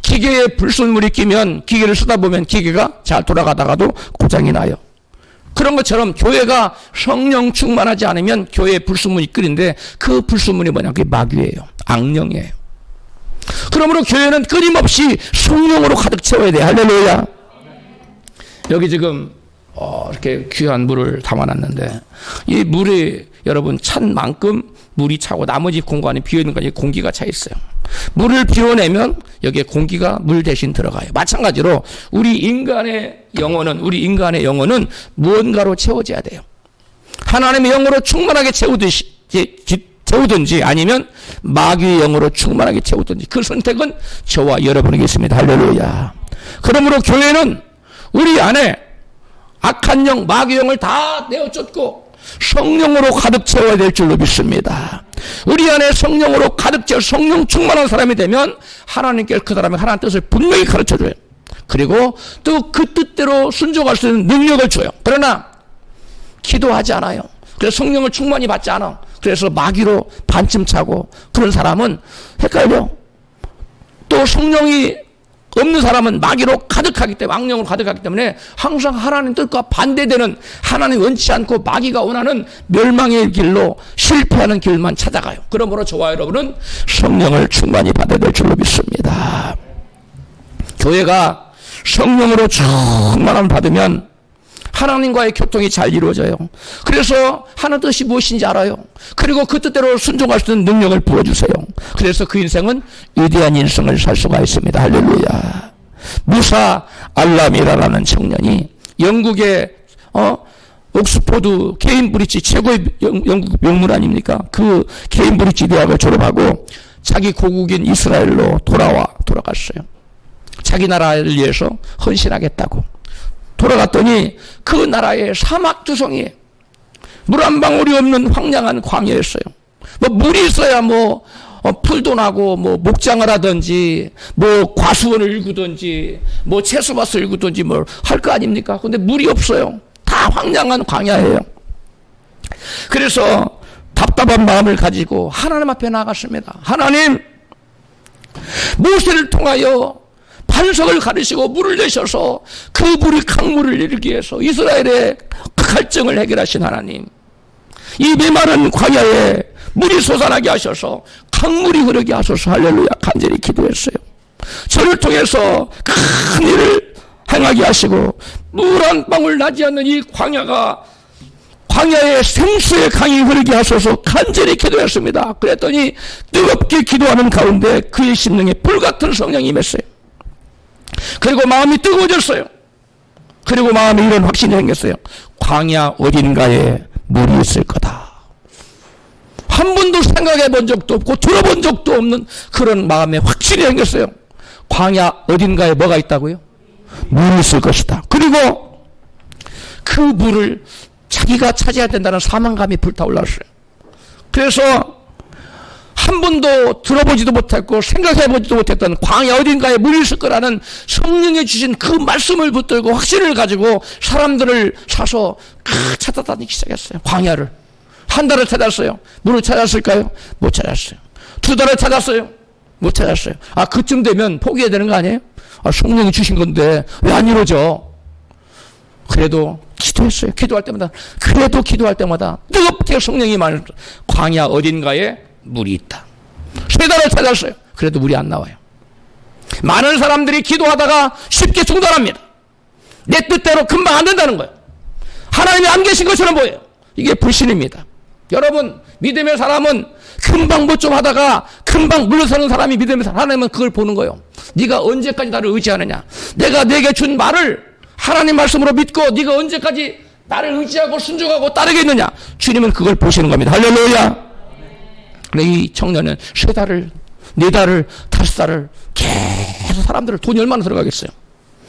기계에 불순물이 끼면 기계를 쓰다 보면 기계가 잘 돌아가다가도 고장이 나요. 그런 것처럼 교회가 성령 충만하지 않으면 교회에 불순물이 끓인데 그 불순물이 뭐냐? 그게 마귀예요. 악령이에요. 그러므로 교회는 끊임없이 성령으로 가득 채워야 돼요. 할렐루야. 여기 지금 이렇게 귀한 물을 담아놨는데 이 물이 여러분 찬 만큼 물이 차고 나머지 공간이 비어있는 거니 공기가 차 있어요. 물을 비워내면 여기에 공기가 물 대신 들어가요. 마찬가지로 우리 인간의 영혼은 무언가로 채워져야 돼요. 하나님의 영으로 충만하게 채우든지 아니면 마귀의 영으로 충만하게 채우든지, 그 선택은 저와 여러분에게 있습니다. 할렐루야. 그러므로 교회는 우리 안에 악한 영, 마귀 영을 다 내어쫓고 성령으로 가득 채워야 될 줄로 믿습니다. 우리 안에 성령으로 가득 채워 성령 충만한 사람이 되면 하나님께 그 사람이 하나님 뜻을 분명히 가르쳐줘요. 그리고 또 그 뜻대로 순종할 수 있는 능력을 줘요. 그러나 기도하지 않아요. 그래서 성령을 충만히 받지 않아. 그래서 마귀로 반쯤 차고, 그런 사람은 헷갈려. 또 성령이 없는 사람은 마귀로 가득하기 때문에, 악령으로 가득하기 때문에 항상 하나님 뜻과 반대되는, 하나님 원치 않고 마귀가 원하는 멸망의 길로, 실패하는 길만 찾아가요. 그러므로 저와 여러분은 성령을 충만히 받아야 될 줄로 믿습니다. 교회가 성령으로 충만함을 받으면 하나님과의 교통이 잘 이루어져요. 그래서 하나님 뜻이 무엇인지 알아요. 그리고 그 뜻대로 순종할 수 있는 능력을 부어주세요. 그래서 그 인생은 위대한 인생을 살 수가 있습니다. 할렐루야. 무사 알람이라는 청년이 영국의 옥스포드 케임브리지 최고의 영국 명문 아닙니까? 그 케임브리지 대학을 졸업하고 자기 고국인 이스라엘로 돌아갔어요. 자기 나라를 위해서 헌신하겠다고. 돌아갔더니 그 나라의 사막투성이에 물 한 방울이 없는 황량한 광야였어요. 물이 있어야 풀도 나고 목장을 하든지 과수원을 일구든지 채소밭을 일구든지 할 거 아닙니까? 근데 물이 없어요. 다 황량한 광야예요. 그래서 답답한 마음을 가지고 하나님 앞에 나갔습니다. 하나님, 모세를 통하여 반석을 가르시고 물을 내셔서 그 물이 강물을 이루기 위해서 이스라엘의 그 갈증을 해결하신 하나님, 이 메마른 광야에 물이 솟아나게 하셔서 강물이 흐르게 하소서. 할렐루야. 간절히 기도했어요. 저를 통해서 큰 일을 행하게 하시고 물 한 방울 나지 않는 이 광야에 생수의 강이 흐르게 하소서. 간절히 기도했습니다. 그랬더니 뜨겁게 기도하는 가운데 그의 심령에 불같은 성령이 임했어요. 그리고 마음이 뜨거워졌어요. 그리고 마음에 이런 확신이 생겼어요. 광야 어딘가에 물이 있을 거다. 한 번도 생각해 본 적도 없고 들어본 적도 없는 그런 마음에 확신이 생겼어요. 광야 어딘가에 뭐가 있다고요? 물이 있을 것이다. 그리고 그 물을 자기가 차지해야 된다는 사명감이 불타올랐어요. 그래서 한 한 번도 들어보지도 못했고 생각해보지도 못했던 광야 어딘가에 물이 있을 거라는 성령이 주신 그 말씀을 붙들고 확신을 가지고 사람들을 사서 찾아다니기 시작했어요. 광야를. 한 달을 찾았어요. 물을 찾았을까요? 못 찾았어요. 2달을 찾았어요. 못 찾았어요. 그쯤 되면 포기해야 되는 거 아니에요? 성령이 주신 건데 왜 안 이루어져? 그래도 기도했어요. 기도할 때마다 뜨겁게 성령이 말했어요. 광야 어딘가에 물이 있다. 3달을 찾았어요. 그래도 물이 안 나와요. 많은 사람들이 기도하다가 쉽게 중단합니다. 내 뜻대로 금방 안 된다는 거예요. 하나님이 안 계신 것처럼 보여요. 이게 불신입니다. 여러분, 믿음의 사람은 금방 뭐 좀 하다가 금방 물러서는 사람이 믿음의 사람. 하나님은 그걸 보는 거예요. 네가 언제까지 나를 의지하느냐. 내가 내게 준 말을 하나님 말씀으로 믿고 네가 언제까지 나를 의지하고 순종하고 따르겠느냐. 주님은 그걸 보시는 겁니다. 할렐루야. 근데 이 청년은 3달을 4달을 5달을 계속 사람들을 돈이 얼마나 들어가겠어요.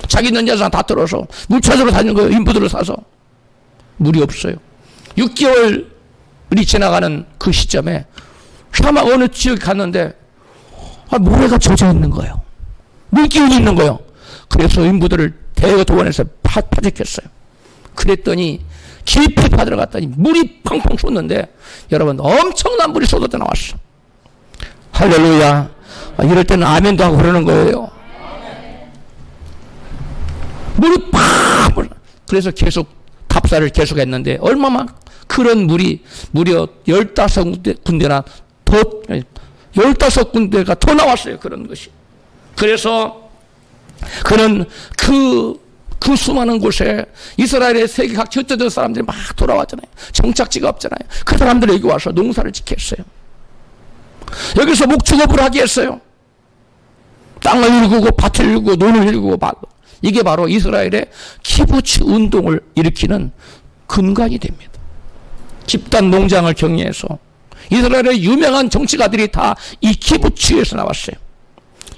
자기 있는 재산 다 들어서 물 찾으러 다니는 거예요. 인부들을 사서. 물이 없어요. 6개월이 지나가는 그 시점에 사막 어느 지역에 갔는데 모래가 젖어 있는 거예요. 물기운이 있는 거예요. 그래서 인부들을 대거 도원에서 파직했어요. 그랬더니 깊이 파들어갔더니 물이 팡팡 쏟는데 여러분 엄청난 물이 쏟아져 나왔어. 할렐루야. 이럴 때는 아멘도 하고 그러는 거예요. 물이 팍. 그래서 계속 답사를 계속 했는데 얼마만 그런 물이 무려 15군데나 더 15군데가 더 나왔어요. 그런 것이. 그래서 그는 그 수많은 곳에 이스라엘의 세계 각 흩어진 사람들이 막 돌아왔잖아요. 정착지가 없잖아요. 그 사람들에게 와서 농사를 짓게 했어요. 여기서 목축업을 하게 했어요. 땅을 일구고 밭을 일구고 논을 일구고 이게 바로 이스라엘의 키부츠 운동을 일으키는 근간이 됩니다. 집단 농장을 경유해서 이스라엘의 유명한 정치가들이 다 이 키부츠에서 나왔어요.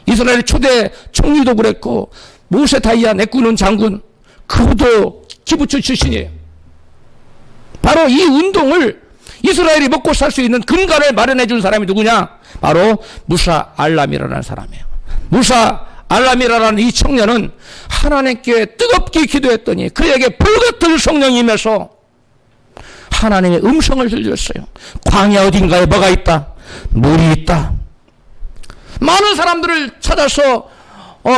이스라엘 초대 총리도 그랬고 모세 다이아 내꾸는 장군 그도 키부츠 출신이에요. 바로 이 운동을 이스라엘이 먹고 살 수 있는 근간을 마련해 준 사람이 누구냐? 바로 무사 알람이라는 사람이에요. 무사 알람이라는 이 청년은 하나님께 뜨겁게 기도했더니 그에게 불같은 성령이 임해서 하나님의 음성을 들렸어요. 광야 어딘가에 뭐가 있다? 물이 있다. 많은 사람들을 찾아서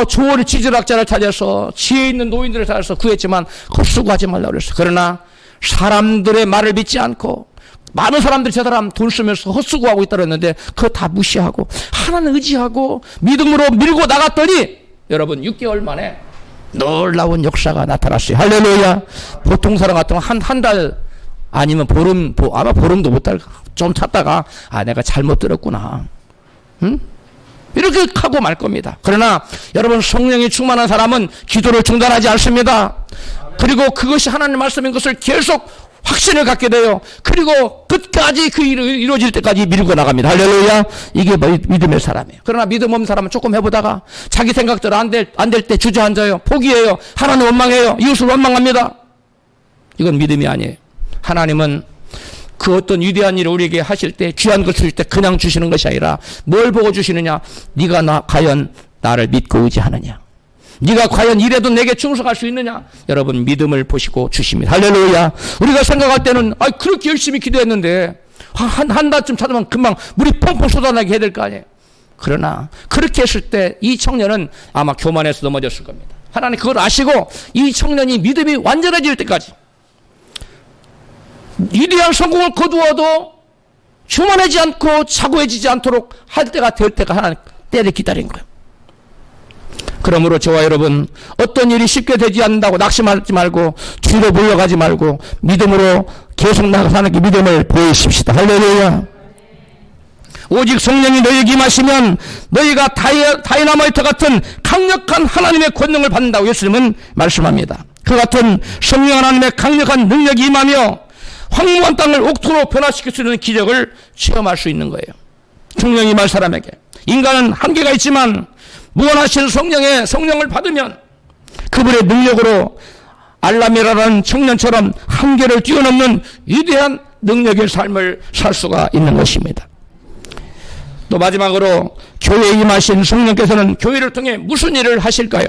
조언의 지질학자를 찾아서 지혜 있는 노인들을 찾아서 구했지만 헛수고하지 말라고 그랬어요. 그러나 사람들의 말을 믿지 않고 많은 사람들이 저 사람 돈 쓰면서 헛수고하고 있다고 했는데 그거 다 무시하고 하나님 의지하고 믿음으로 밀고 나갔더니 여러분 6개월 만에 놀라운 역사가 나타났어요. 할렐루야. 보통 사람 같으면 한 달 아니면 아마 보름도 못 달 좀 찾다가 내가 잘못 들었구나. 응? 이렇게 하고 말 겁니다. 그러나 여러분 성령이 충만한 사람은 기도를 중단하지 않습니다. 그리고 그것이 하나님 말씀인 것을 계속 확신을 갖게 돼요. 그리고 끝까지 그 일이 이루어질 때까지 밀고 나갑니다. 할렐루야. 이게 믿음의 사람이에요. 그러나 믿음 없는 사람은 조금 해보다가 자기 생각대로 안 될 때 주저앉아요. 포기해요. 하나님 원망해요. 이웃을 원망합니다. 이건 믿음이 아니에요. 하나님은 그 어떤 위대한 일을 우리에게 하실 때 귀한 것을 주실 때 그냥 주시는 것이 아니라 뭘 보고 주시느냐? 네가 과연 나를 믿고 의지하느냐? 네가 과연 이래도 내게 충성할 수 있느냐? 여러분 믿음을 보시고 주십니다. 할렐루야. 우리가 생각할 때는 그렇게 열심히 기도했는데 한 달쯤 찾으면 금방 물이 펑펑 쏟아나게 해야 될 거 아니에요. 그러나 그렇게 했을 때 이 청년은 아마 교만해서 넘어졌을 겁니다. 하나님 그걸 아시고 이 청년이 믿음이 완전해질 때까지 위대한 성공을 거두어도 교만하지 않고 자고해지지 않도록 할 때가 될 때가 하나님 때를 기다린 거예요. 그러므로 저와 여러분 어떤 일이 쉽게 되지 않는다고 낙심하지 말고 뒤로 물러가지 말고 믿음으로 계속 나가서 하나님께 믿음을 보이십시다. 할렐루야. 오직 성령이 너희에게 임하시면 너희가 다이너마이트 같은 강력한 하나님의 권능을 받는다고 예수님은 말씀합니다. 그 같은 성령 하나님의 강력한 능력이 임하며 황무한 땅을 옥토로 변화시킬 수 있는 기적을 체험할 수 있는 거예요. 성령이 말 사람에게. 인간은 한계가 있지만 무한하신 성령을 받으면 그분의 능력으로 알람이라는 청년처럼 한계를 뛰어넘는 위대한 능력의 삶을 살 수가 있는 것입니다. 또 마지막으로 교회에 임하신 성령께서는 교회를 통해 무슨 일을 하실까요?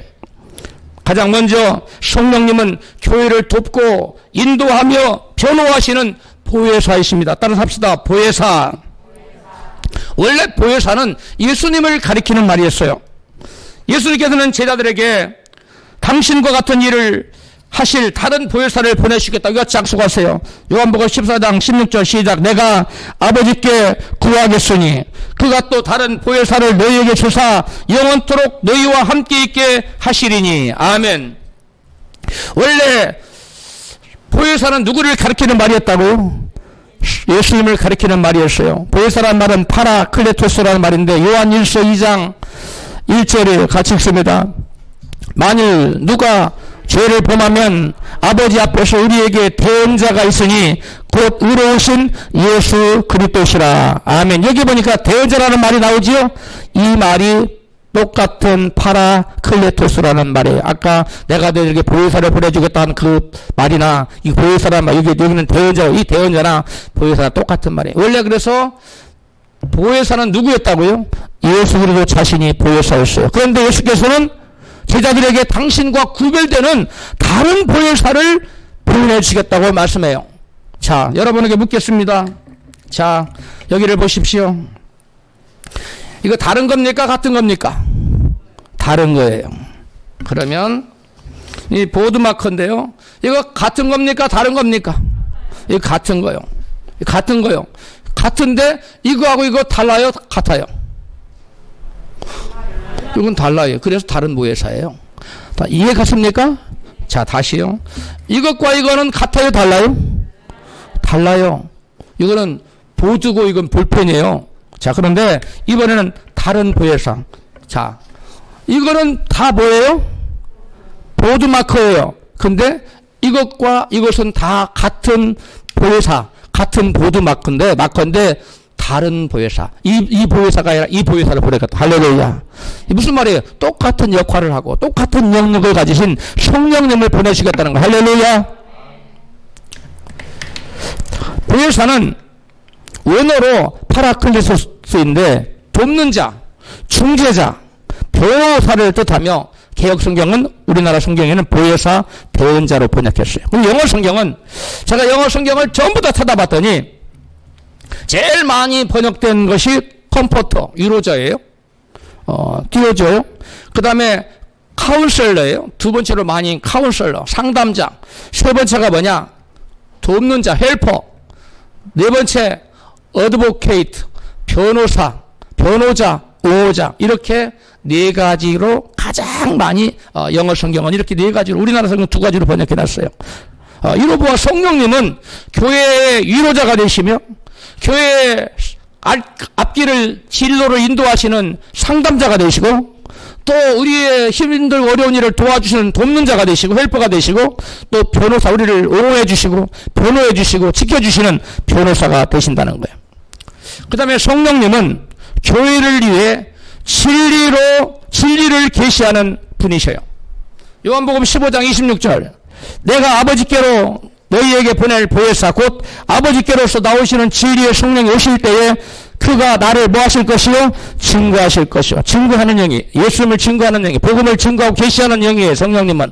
가장 먼저 성령님은 교회를 돕고 인도하며 변호하시는 보혜사이십니다. 따라서 합시다. 보혜사. 원래 보혜사는 예수님을 가리키는 말이었어요. 예수님께서는 제자들에게 당신과 같은 일을 하실 다른 보혜사를 보내시겠다고 같이 약속하세요. 요한복음 14장 16절 시작. 내가 아버지께 구하겠으니 그가 또 다른 보혜사를 너희에게 주사 영원토록 너희와 함께 있게 하시리니. 아멘. 원래 보혜사는 누구를 가리키는 말이었다고? 예수님을 가리키는 말이었어요. 보혜사라는 말은 파라클레토스라는 말인데 요한 1서 2장 1절에 같이 읽습니다. 만일 누가 죄를 범하면 아버지 앞에서 우리에게 대언자가 있으니 곧 의로우신 예수 그리스도시라. 아멘. 여기 보니까 대언자라는 말이 나오지요. 이 말이 똑같은 파라클레토스라는 말이에요. 아까 내가 너에게 보혜사를 보내주겠다는 그 말이나 이 보혜사라는 말, 여기는 대언자, 이 대언자나 보혜사가 똑같은 말이에요. 원래 그래서 보혜사는 누구였다고요? 예수 그리스도 자신이 보혜사였어요. 그런데 예수께서는 제자들에게 당신과 구별되는 다른 보혜사를 보내주시겠다고 말씀해요. 자, 여러분에게 묻겠습니다. 자, 여기를 보십시오. 이거 다른 겁니까? 같은 겁니까? 다른 거예요. 그러면 이 보드마커인데요. 이거 같은 겁니까? 다른 겁니까? 이거 같은 거요. 같은 거요. 같은데 이거하고 이거 달라요? 같아요? 이건 달라요. 그래서 다른 보혜사예요. 이해 갔습니까? 자, 다시요. 이것과 이거는 같아요? 달라요? 달라요. 이거는 보드고 이건 볼펜이에요. 자, 그런데 이번에는 다른 보혜사. 자, 이거는 다 뭐예요? 보드 마커예요. 근데 이것과 이것은 다 같은 보혜사, 같은 보드 마커인데 다른 보혜사. 이 보혜사가 아니라 이 보혜사를 보내겠다. 할렐루야. 무슨 말이에요? 똑같은 역할을 하고 똑같은 영역을 가지신 성령님을 보내시겠다는 거. 할렐루야. 보혜사는 원어로 파라클리토스인데 돕는 자, 중재자, 변호사를 뜻하며 개혁 성경은 우리나라 성경에는 보혜사, 대언자로 번역했어요. 그럼 영어 성경은 제가 영어 성경을 전부 다 찾아봤더니 제일 많이 번역된 것이 컴포터, 위로자예요. 띄워줘요. 그 다음에 카운셀러예요. 두 번째로 많이 카운셀러, 상담자. 세 번째가 뭐냐? 돕는 자, 헬퍼. 네 번째 어드보케이트, 변호사, 변호자, 옹호자. 이렇게 네 가지로 가장 많이 영어 성경은 이렇게 네 가지로, 우리나라 성경 두 가지로 번역해 놨어요. 이로부와 성령님은 교회의 위로자가 되시며 교회의 앞길을 진로로 인도하시는 상담자가 되시고 또 우리의 힘들 어려운 일을 도와주시는 돕는 자가 되시고 헬퍼가 되시고 또 변호사, 우리를 옹호해 주시고 변호해 주시고 지켜주시는 변호사가 되신다는 거예요. 그 다음에 성령님은 교회를 위해 진리를 계시하는 분이셔요. 요한복음 15장 26절. 내가 아버지께로 너희에게 보낼 보혜사 곧 아버지께로서 나오시는 진리의 성령이 오실 때에 그가 나를 뭐 하실 것이요? 증거하실 것이요. 증거하는 영이, 예수님을 증거하는 영이, 복음을 증거하고 계시하는 영이에요. 성령님은.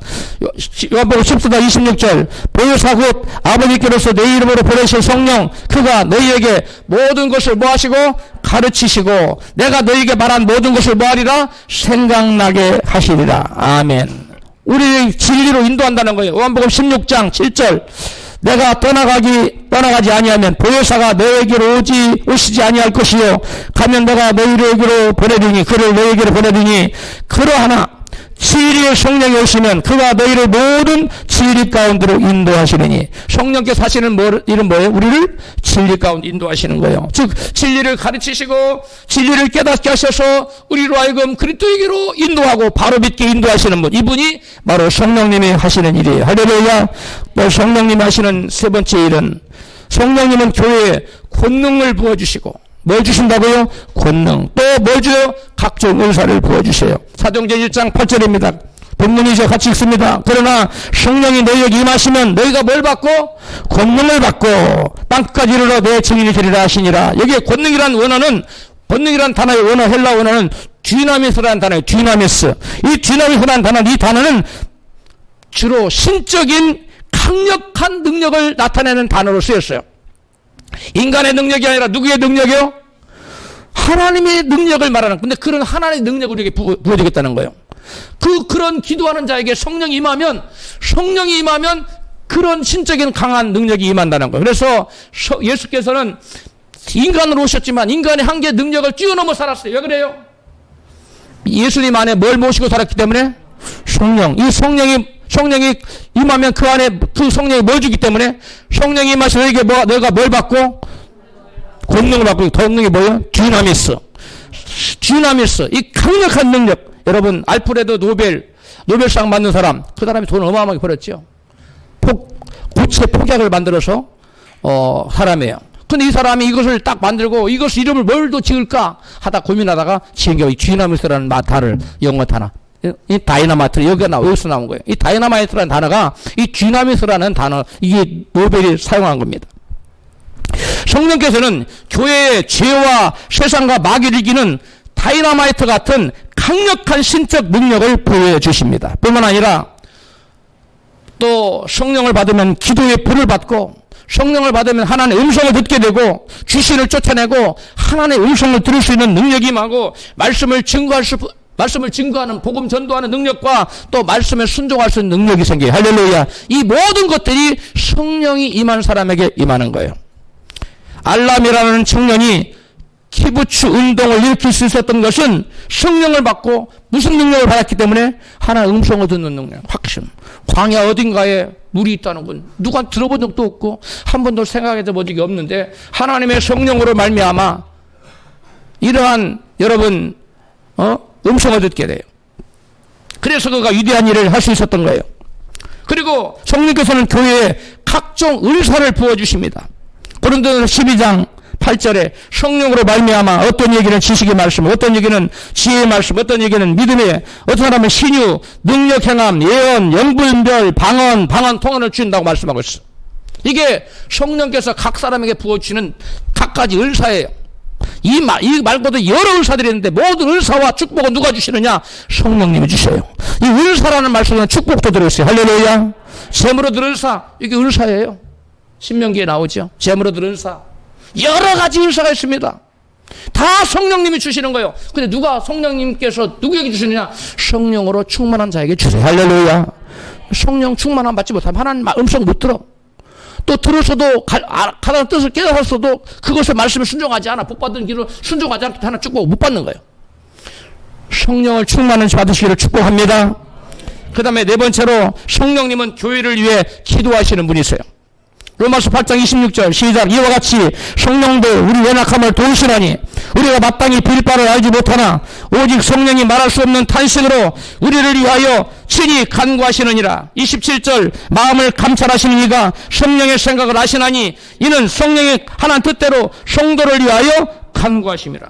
요한복음 14장 26절. 보혜사 곧 아버지께로서 내 이름으로 보내실 성령, 그가 너희에게 모든 것을 뭐 하시고 가르치시고 내가 너희에게 말한 모든 것을 뭐 하리라? 생각나게 하시리라. 아멘. 우리를 진리로 인도한다는 거예요. 요한복음 16장 7절. 내가 떠나가지 아니하면 보혜사가 너에게로 오시지 아니할 것이요. 가면 내가 너희에게로 보내리니, 그를 너희에게로 보내리니, 그러하나 진리의 성령이 오시면 그가 너희를 모든 진리 가운데로 인도하시느니. 성령께서 하시는 일은 뭐예요? 우리를 진리 가운데 인도하시는 거예요. 즉 진리를 가르치시고 진리를 깨닫게 하셔서 우리로 하여금 그리스도에게로 인도하고 바로 믿게 인도하시는 분, 이분이 바로 성령님이 하시는 일이에요. 할렐루야. 또 성령님이 하시는 세 번째 일은 성령님은 교회에 권능을 부어주시고, 뭘 주신다고요? 권능. 또 뭘 줘요? 각종 은사를 부어주세요. 사도행전 1장 8절입니다. 본문이죠. 같이 읽습니다. 그러나 성령이 너희에게 임하시면 너희가 뭘 받고? 권능을 받고 땅끝까지 이르러 내 증인이 되리라 하시니라. 여기에 권능이란 원어는 권능이라는 단어의 원어, 헬라 원어는 디나미스라는 단어예요. 디나미스. 이 디나미스라는 단어, 이 단어는 주로 신적인 강력한 능력을 나타내는 단어로 쓰였어요. 인간의 능력이 아니라 누구의 능력이요? 하나님의 능력을 말하는. 근데 그런 하나님의 능력을 우리에게 부어주겠다는 거예요. 그런 기도하는 자에게 성령이 임하면 그런 신적인 강한 능력이 임한다는 거예요. 그래서 예수께서는 인간으로 오셨지만 인간의 한계 능력을 뛰어넘어 살았어요. 왜 그래요? 예수님 안에 뭘 모시고 살았기 때문에? 성령. 이 성령이 임하면 그 안에 그 성령이 뭘 주기 때문에? 성령이 임하셔서 너에게 너가 뭘 받고? 권능을 받고. 권능이 뭐예요? 디나미스. 이 강력한 능력. 여러분, 알프레드 노벨상 받는 사람, 그 사람이 돈을 어마어마하게 벌었죠. 고체 폭약을 만들어서 사람이에요. 근데 이 사람이 이것을 딱 만들고 이것을 이름을 뭘도 지을까 하다 고민하다가 지은 게 디나미스라는 단어를 영어 단어. 이 다이나마이트 여기서 나온 거예요. 이 다이나마이트라는 단어가 이 디나미스라는 단어, 이게 노벨이 사용한 겁니다. 성령께서는 교회의 죄와 세상과 마귀를 이기는 다이나마이트 같은 강력한 신적 능력을 부여해 주십니다. 뿐만 아니라 또 성령을 받으면 기도의 불을 받고, 성령을 받으면 하나님의 음성을 듣게 되고, 귀신을 쫓아내고 하나님의 음성을 들을 수 있는 능력이 임하고, 말씀을 증거하는 복음 전도하는 능력과 또 말씀에 순종할 수 있는 능력이 생겨요. 할렐루야. 이 모든 것들이 성령이 임한 사람에게 임하는 거예요. 알람이라는 청년이 키부츠 운동을 일으킬 수 있었던 것은 성령을 받고 무슨 능력을 받았기 때문에? 하나의 음성을 듣는 능력, 확신. 광야 어딘가에 물이 있다는 건 누가 들어본 적도 없고 한 번도 생각해 본 적이 없는데 하나님의 성령으로 말미암아 이러한 여러분 음성을 듣게 돼요. 그래서 그가 위대한 일을 할 수 있었던 거예요. 그리고 성령께서는 교회에 각종 은사를 부어주십니다. 고린도전서 12장 8절에 성령으로 말미암아 어떤 얘기는 지식의 말씀, 어떤 얘기는 지혜의 말씀, 어떤 얘기는 믿음의, 어떤 사람은 신유, 능력 행함, 예언, 영불별, 방언 통언을 주신다고 말씀하고 있어. 이게 성령께서 각 사람에게 부어주시는 각가지 은사예요. 이 말고도 여러 은사들이 있는데 모든 은사와 축복은 누가 주시느냐? 성령님이 주셔요. 이 은사라는 말씀은 축복도 들어있어요. 할렐루야. 재물로 들은 은사, 이게 은사예요. 신명기에 나오죠. 재물로 들은 은사. 여러 가지 은사가 있습니다. 다 성령님이 주시는 거예요. 근데 성령님께서 누구에게 주시느냐? 성령으로 충만한 자에게 주세요. 할렐루야. 성령 충만함 받지 못하면 하나님 음성 못 들어. 또 들어서도 가라는 뜻을 깨달았어도 그것의 말씀에 순종하지 않아. 복받은 길을 순종하지 않기 때문에 하나 축복 못 받는 거예요. 성령을 충만히 받으시기를 축복합니다. 그 다음에 네 번째로 성령님은 교회를 위해 기도하시는 분이세요. 로마서 8장 26절 시작. 이와 같이 성령도 우리 연약함을 도우시나니 우리가 마땅히 빌 바를 알지 못하나 오직 성령이 말할 수 없는 탄식으로 우리를 위하여 친히 간구하시느니라. 27절 마음을 감찰하시는 이가 성령의 생각을 아시나니 이는 성령의 하나님 뜻대로 성도를 위하여 간구하심이라.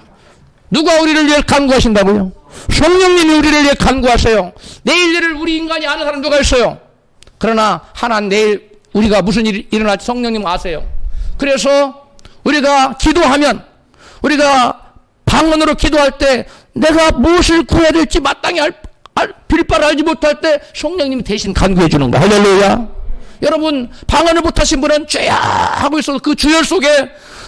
누가 우리를 위해 간구하신다고요? 성령님이 우리를 위해 간구하세요. 내일 일을 우리 인간이 아는 사람 누가 있어요? 그러나 하나님 내일 우리가 무슨 일이 일어날지 성령님 아세요. 그래서 우리가 기도하면, 우리가 방언으로 기도할 때 내가 무엇을 구해야 될지 마땅히 빌 바를 알지 못할 때 성령님이 대신 간구해 주는 거야. 할렐루야. 여러분, 방언을 못하신 분은 죄야 하고 있어도 그 주열 속에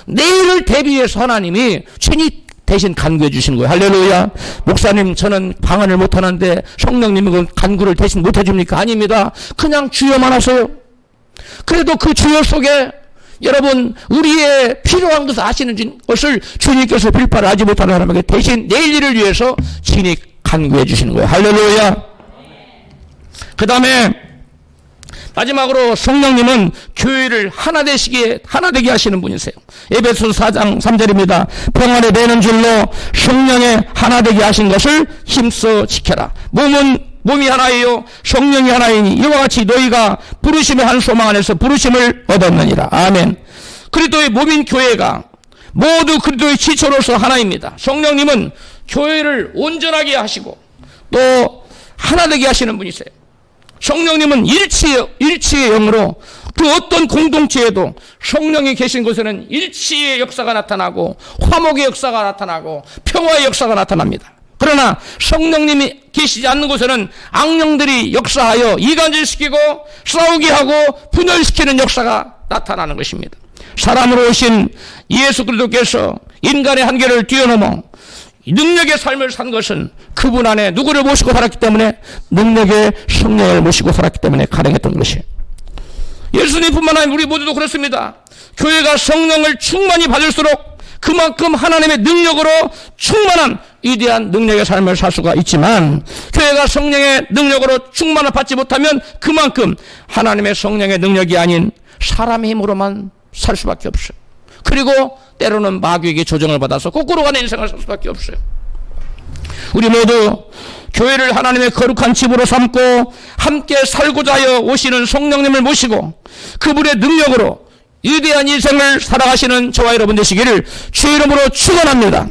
내일을 대비해서 하나님이 친히 대신 간구해 주시는 거예요. 할렐루야. 목사님, 저는 방언을 못하는데 성령님이 그 간구를 대신 못해 줍니까? 아닙니다. 그냥 주여만 하세요. 그래도 그 주여 속에 여러분 우리의 필요한 것을 아시는 것을 주님께서 빌 바를 알지 못하는 사람에게 대신 내일 일을 위해서 친히 간구해 주시는 거예요. 할렐루야. 그 다음에 마지막으로 성령님은 교회를 하나 되게 하시는 분이세요. 에베소서 4장 3절입니다. 평안에 매는 줄로 성령의 하나 되게 하신 것을 힘써 지켜라. 몸이 하나예요. 성령이 하나이니 이와 같이 너희가 부르심의 한 소망 안에서 부르심을 얻었느니라. 아멘. 그리스도의 몸인 교회가 모두 그리스도의 지체로서 하나입니다. 성령님은 교회를 온전하게 하시고 또 하나 되게 하시는 분이세요. 성령님은 일치의 영으로 그 어떤 공동체에도 성령이 계신 곳에는 일치의 역사가 나타나고 화목의 역사가 나타나고 평화의 역사가 나타납니다. 그러나 성령님이 계시지 않는 곳에는 악령들이 역사하여 이간질시키고 싸우게 하고 분열시키는 역사가 나타나는 것입니다. 사람으로 오신 예수 그리스도께서 인간의 한계를 뛰어넘어 능력의 삶을 산 것은 그분 안에 누구를 모시고 살았기 때문에, 능력의 성령을 모시고 살았기 때문에 가능했던 것이에요. 예수님뿐만 아니라 우리 모두도 그렇습니다. 교회가 성령을 충만히 받을수록 그만큼 하나님의 능력으로 충만한 위대한 능력의 삶을 살 수가 있지만, 교회가 성령의 능력으로 충만을 받지 못하면 그만큼 하나님의 성령의 능력이 아닌 사람의 힘으로만 살 수밖에 없어요. 그리고 때로는 마귀에게 조정을 받아서 거꾸로 가는 인생을 살 수밖에 없어요. 우리 모두 교회를 하나님의 거룩한 집으로 삼고 함께 살고자 하여 오시는 성령님을 모시고 그분의 능력으로 위대한 인생을 살아가시는 저와 여러분 되시기를 주의 이름으로 축원합니다.